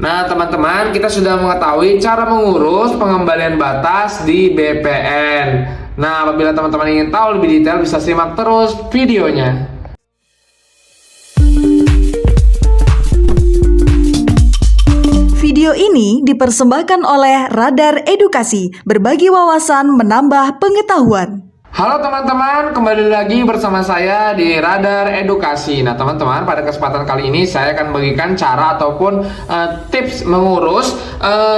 Nah, teman-teman, kita sudah mengetahui cara mengurus pengembalian batas di BPN. Nah, apabila teman-teman ingin tahu lebih detail, bisa simak terus videonya. Video ini dipersembahkan oleh Radar Edukasi, berbagi wawasan menambah pengetahuan. Halo teman-teman, kembali lagi bersama saya di Radar Edukasi. Nah teman-teman, pada kesempatan kali ini saya akan bagikan cara ataupun tips mengurus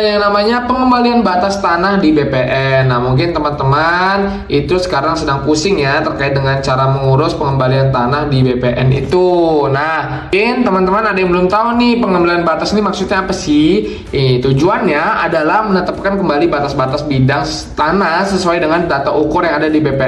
yang namanya pengembalian batas tanah di BPN. Nah mungkin teman-teman itu sekarang sedang pusing ya terkait dengan cara mengurus pengembalian tanah di BPN itu. Nah mungkin teman-teman ada yang belum tahu nih, pengembalian batas ini maksudnya apa sih? Tujuannya adalah menetapkan kembali batas-batas bidang tanah sesuai dengan data ukur yang ada di BPN.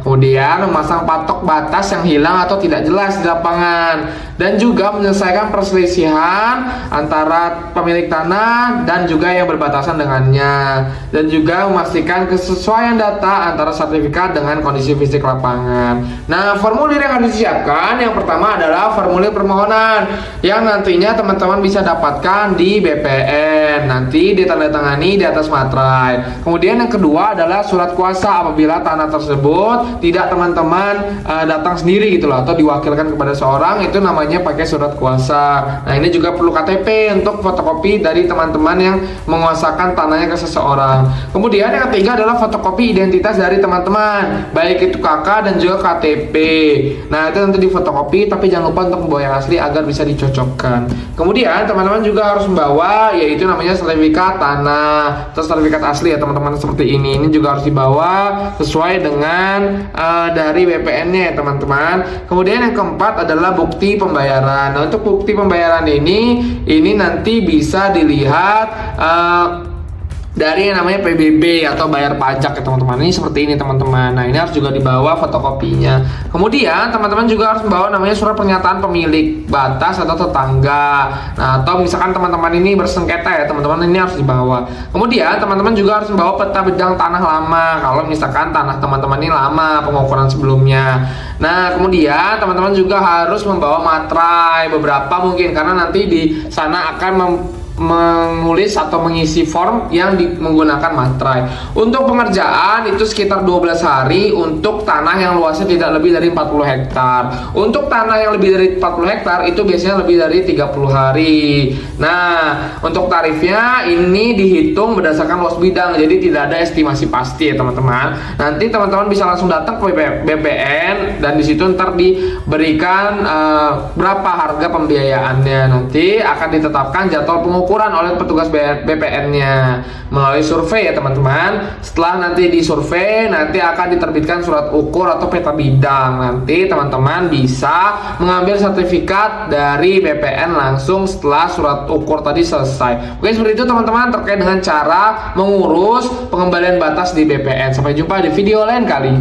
Kemudian memasang patok batas yang hilang atau tidak jelas di lapangan, dan juga menyelesaikan perselisihan antara pemilik tanah dan juga yang berbatasan dengannya, dan juga memastikan kesesuaian data antara sertifikat dengan kondisi fisik lapangan. Nah, formulir yang harus disiapkan yang pertama adalah formulir permohonan yang nantinya teman-teman bisa dapatkan di BPN, nanti ditandatangani di atas materai. Kemudian yang kedua adalah surat kuasa apabila tanah tersebut tidak teman-teman datang sendiri gitu loh, atau diwakilkan kepada seorang, itu namanya pakai surat kuasa. Nah ini juga perlu KTP untuk fotokopi dari teman-teman yang menguasakan tanahnya ke seseorang. Kemudian yang ketiga adalah fotokopi identitas dari teman-teman, baik itu KK dan juga KTP. Nah itu nanti difotokopi, tapi jangan lupa untuk membawa yang asli agar bisa dicocokkan. Kemudian teman-teman juga harus membawa yaitu namanya sertifikat tanah atau sertifikat asli ya teman-teman, seperti ini. Ini juga harus dibawa sesuai dengan dari BPN-nya ya teman-teman. Kemudian yang keempat adalah bukti pembayaran. Nah untuk bukti pembayaran ini nanti bisa dilihat dari yang namanya PBB atau bayar pajak ya teman-teman. Ini seperti ini teman-teman. Nah ini harus juga dibawa fotokopinya. Kemudian teman-teman juga harus membawa namanya surat pernyataan pemilik batas atau tetangga. Nah atau misalkan teman-teman ini bersengketa ya teman-teman, ini harus dibawa. Kemudian teman-teman juga harus membawa peta bidang tanah lama kalau misalkan tanah teman-teman ini lama pengukuran sebelumnya. Nah kemudian teman-teman juga harus membawa materai beberapa mungkin, karena nanti di sana akan menulis atau mengisi form yang menggunakan materai. Untuk pengerjaan itu sekitar 12 hari untuk tanah yang luasnya tidak lebih dari 40 hektar. Untuk tanah yang lebih dari 40 hektar itu biasanya lebih dari 30 hari. Nah, untuk tarifnya ini dihitung berdasarkan luas bidang, jadi tidak ada estimasi pasti ya teman-teman. Nanti teman-teman bisa langsung datang ke BPN dan disitu ntar diberikan berapa harga pembiayaannya. Nanti akan ditetapkan jadwal pengukuran oleh petugas BPN-nya melalui survei ya teman-teman. Setelah nanti disurvei, nanti akan diterbitkan surat ukur atau peta bidang. Nanti teman-teman bisa mengambil sertifikat dari BPN langsung setelah surat ukur tadi selesai. Oke, seperti itu teman-teman terkait dengan cara mengurus pengembalian batas di BPN. Sampai jumpa di video lain kali.